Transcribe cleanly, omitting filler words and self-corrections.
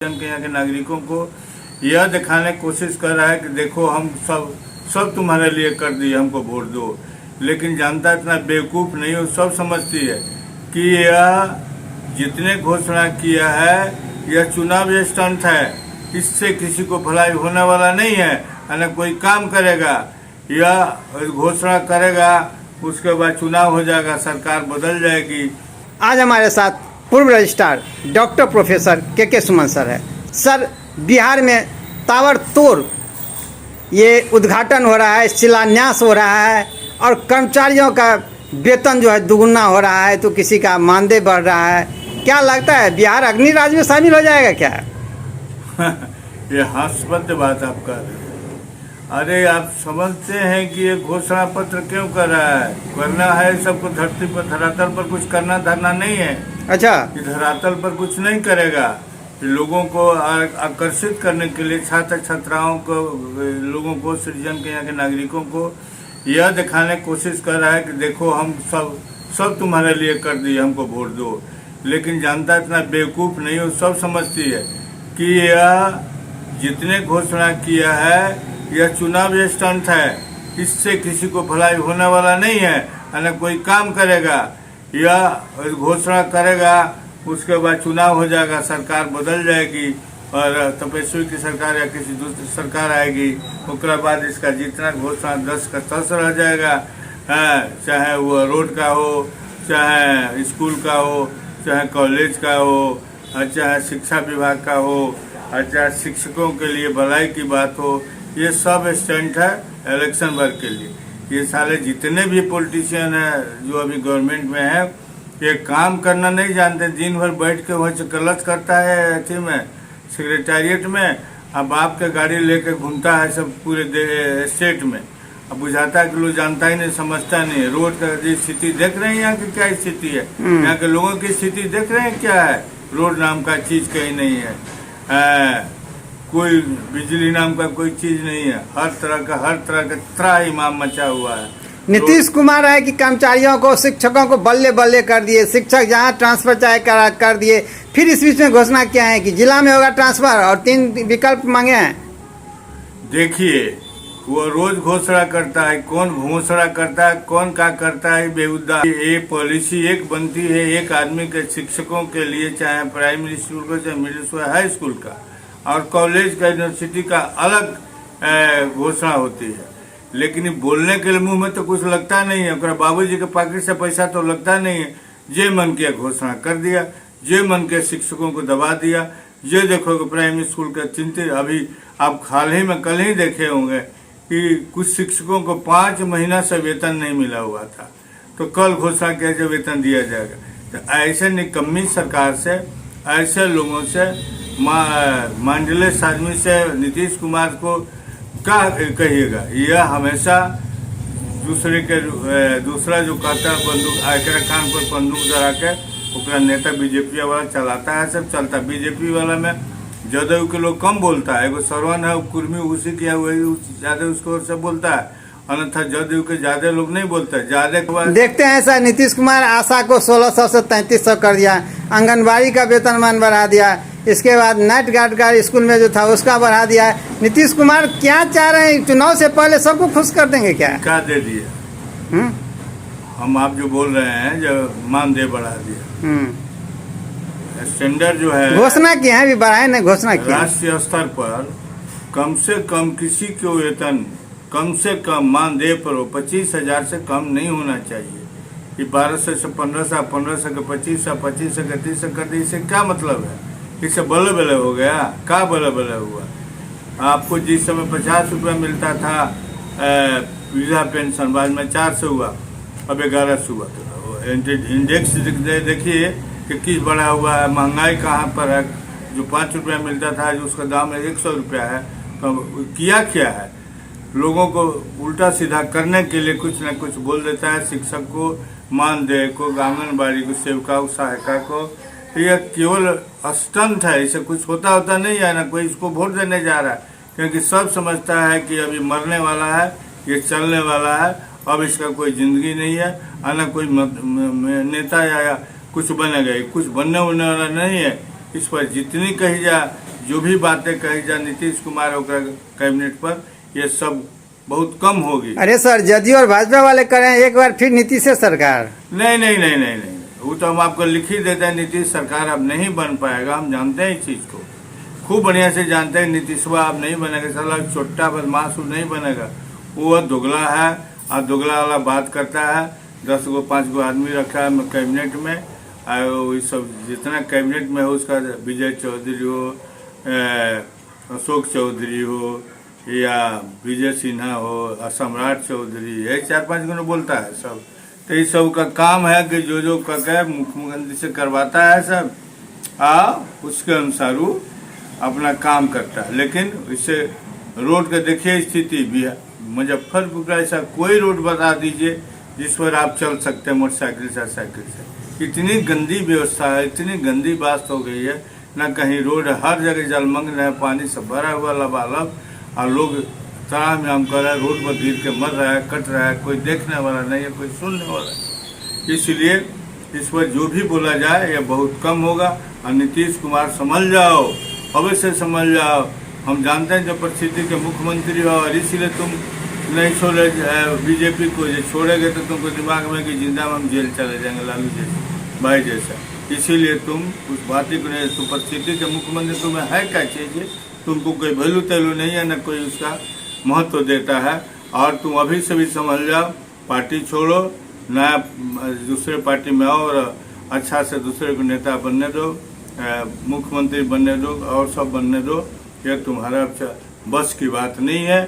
के यहाँ के नागरिकों को यह दिखाने की कोशिश कर रहा है कि देखो हम सब तुम्हारे लिए कर दिए, हमको वोट दो। लेकिन जनता इतना बेवकूफ़ नहीं हो, सब समझती है कि यह जितने घोषणा किया है यह चुनाव स्टंट है, इससे किसी को भलाई होने वाला नहीं है, न कोई काम करेगा। यह घोषणा करेगा, उसके बाद चुनाव हो जाएगा, सरकार बदल जाएगी। आज हमारे साथ पूर्व रजिस्ट्रार डॉक्टर प्रोफेसर के सुमन सर है। सर, बिहार में ताबड़तोड़ ये उद्घाटन हो रहा है, शिलान्यास हो रहा है और कर्मचारियों का वेतन जो है दुगुना हो रहा है, तो किसी का मानदेय बढ़ रहा है। क्या लगता है बिहार अग्नि राज्य में शामिल हो जाएगा क्या? ये हास्यास्पद बात आप कर रहे हैं। अरे आप समझते हैं कि ये घोषणा पत्र क्यों कर रहा है? करना है सबको, धरती पर धरातल पर कुछ करना धरना नहीं है। अच्छा, कि धरातल पर कुछ नहीं करेगा। लोगों को आकर्षित करने के लिए छात्र छात्राओं को, लोगों को, सृजन के यहाँ के नागरिकों को यह दिखाने की कोशिश कर रहा है कि देखो हम सब तुम्हारे लिए कर दिए, हमको वोट दो। लेकिन जनता इतना बेवकूफ़ नहीं हो, सब समझती है कि यह जितने घोषणा किया है यह चुनाव स्टंट है, इससे किसी को भलाई होने वाला नहीं है, न कोई काम करेगा। यह घोषणा करेगा, उसके बाद चुनाव हो जाएगा, सरकार बदल जाएगी और तपेश्वरी की सरकार या किसी दूसरी सरकार आएगी। उसके बाद इसका जितना घोषणा 10 का 10 रह जाएगा। चाहे वो रोड का हो, चाहे स्कूल का हो, चाहे कॉलेज का हो, चाहे शिक्षा विभाग का हो, चाहे शिक्षकों के लिए भलाई की बात हो, ये सब स्टंट है इलेक्शन वर्क के लिए। ये साले जितने भी पॉलिटिशियन हैं जो अभी गवर्नमेंट में है, ये काम करना नहीं जानते। दिन भर बैठ के वहाँ गलत करता है अथी में, सेक्रेटेरिएट में। अब आपके गाड़ी लेके घूमता है सब पूरे स्टेट में। अब बुझाता है कि लोग जानता ही नहीं, समझता नहीं है। रोड का स्थिति देख रहे हैं, यहाँ की क्या स्थिति है, यहाँ के लोगों की स्थिति देख रहे हैं क्या है। रोड नाम का चीज कहीं नहीं है, कोई बिजली नाम का कोई चीज नहीं है। हर तरह का त्राहिमाम मचा हुआ है। नीतीश कुमार है कि कर्मचारियों को, शिक्षकों को बल्ले बल्ले कर दिए, शिक्षक जहां ट्रांसफर चाहे कर दिए। फिर इस बीच में घोषणा किया है कि जिला में होगा ट्रांसफर और 3 विकल्प मांगे हैं। देखिए, वो रोज घोषणा करता है, कौन घोषणा करता है, कौन क्या करता है, बेहुदा। ये पॉलिसी एक बनती है एक आदमी के, शिक्षकों के लिए, चाहे प्राइमरी स्कूल का, चाहे मिडिल स्कूल, हाई स्कूल का और कॉलेज का, यूनिवर्सिटी का अलग घोषणा होती है। लेकिन बोलने के लिए मुंह में तो कुछ लगता नहीं है। बाबूजी के पॉकेट से पैसा तो लगता नहीं है। जे मन किया घोषणा कर दिया, जे मन के शिक्षकों को दबा दिया। ये देखो कि प्राइमरी स्कूल का चिंतित, अभी आप हाल ही में कल ही देखे होंगे कि कुछ शिक्षकों को 5 महीना से वेतन नहीं मिला हुआ था, तो कल घोषणा किया जो वेतन दिया जाएगा। तो ऐसे निकम्मी सरकार से, ऐसे लोगों से, मांडलेस आदमी से नीतीश कुमार को क्या कहिएगा। यह हमेशा दूसरा जो कहता है बंदूक आकर कान पर बंदूक जरा के, ओकरा नेता बीजेपी वाला चलाता है, सब चलता। बीजेपी वाला में जदयू के लोग कम बोलता है, एगो सरवन है कुर्मी, उसी किया वही ज्यादा उसको ओर से बोलता है, अन्यथा जदयू के ज्यादा लोग नहीं बोलते। ज्यादा के बाद देखते हैं सर, नीतीश कुमार आशा को 1600 से 3300 कर दिया, आंगनबाड़ी का वेतनमान बढ़ा दिया, इसके बाद नाइट गार्ड का स्कूल में जो था उसका बढ़ा दिया है। नीतीश कुमार क्या चाह रहे हैं? चुनाव से पहले सबको खुश कर देंगे क्या दे दिए? हम आप जो बोल रहे हैं, जो मानदेय बढ़ा दिया, स्टैंडर्ड जो है घोषणा की है, अभी बढ़ाए नहीं, घोषणा की। राष्ट्रीय स्तर पर कम से कम किसी को वेतन कम से कम मानदेय पर 25,000 से कम नहीं होना चाहिए। कि 1200 से 1500, 1500 के 2500, 2500 के 3000 कर दी, इससे क्या मतलब है? इससे बल्ले बल्ले हो गया? क्या बल्ले बल्ले हुआ? आपको जिस समय 50 रुपया मिलता था वृद्धा पेंशन, बाद में 400 हुआ, अब 1100 हुआ। तो इंडेक्स देखिए कि किस बढ़ा हुआ है, महंगाई कहाँ पर है। जो 5 रुपया मिलता था, जो उसका दाम 100 रुपया है। तो किया क्या है? लोगों को उल्टा सीधा करने के लिए कुछ न कुछ बोल देता है। शिक्षक को, मानदेय को, आंगनबाड़ी को, सेविका, सहायिका को, यह केवल स्टंट है। इसे कुछ होता नहीं है, ना कोई इसको वोट देने जा रहा है, क्योंकि सब समझता है कि अभी मरने वाला है, ये चलने वाला है, अब इसका कोई जिंदगी नहीं है, ना कोई नेता या कुछ बनेगा। कुछ बनने वाला नहीं है। इस पर जितनी कही जाए जो भी बातें कही जा नीतीश कुमार और कैबिनेट पर, ये सब बहुत कम होगी। अरे सर, जदयू और भाजपा वाले करें एक बार फिर नीतीश सरकार। नहीं नहीं नहीं नहीं नहीं, वो तो हम आपको लिख ही देते हैं। नीतीश सरकार अब नहीं बन पाएगा, हम जानते हैं इस चीज को, खूब बढ़िया से जानते हैं। नीतीशवा अब नहीं बनेगा, साला छोटा बदमाश वो नहीं बनेगा। वो दुगला है और दुगला वाला बात करता है। 10 गो 5 गो आदमी रखा है कैबिनेट में, और ये सब जितना कैबिनेट में हो उसका विजय चौधरी हो, अशोक चौधरी हो, या विजय सिन्हा हो, सम्राट चौधरी, यही 4-5 गो बोलता है सब। तो ये सब का काम है कि जो करके मुख्यमंत्री से करवाता है सब, उसके अनुसार वो अपना काम करता है। लेकिन इससे रोड का देखिए स्थिति, बिहार मुजफ्फरपुर का ऐसा कोई रोड बता दीजिए जिस पर आप चल सकते हैं मोटरसाइकिल से, साइकिल से। इतनी गंदी व्यवस्था है, इतनी गंदी बात हो गई है, ना कहीं रोड, हर जगह जलमग्न है, पानी से भरा हुआ लबालब, और लोग तराम जाम कर रहे हैं, रोड पर गिर के मर रहा है, कट रहा है, कोई देखने वाला नहीं है, कोई सुनने वाला नहीं। इसलिए इस पर जो भी बोला जाए यह बहुत कम होगा। और नीतीश कुमार समझ जाओ, अवश्य समझ जाओ। हम जानते हैं जो परिस्थिति के मुख्यमंत्री हो, और इसीलिए तुम नहीं छोड़े बीजेपी को। जो छोड़ेगे तो तुमको दिमाग में कि जिंदा में हम जेल चले जाएंगे, लालू जैसे भाई जैसा। इसीलिए तुम उस बात को नहीं, तो परिस्थिति के मुख्यमंत्री तुम्हें है क्या चाहिए, तुमको कोई वैल्यू तैल्यू नहीं है, न कोई उसका महत्व देता है। और तुम अभी से भी समझ जाओ, पार्टी छोड़ो, नया दूसरे पार्टी में आओ, और अच्छा से दूसरे को नेता बनने दो, मुख्यमंत्री बनने दो, और सब बनने दो। यह तुम्हारा बस की बात नहीं है।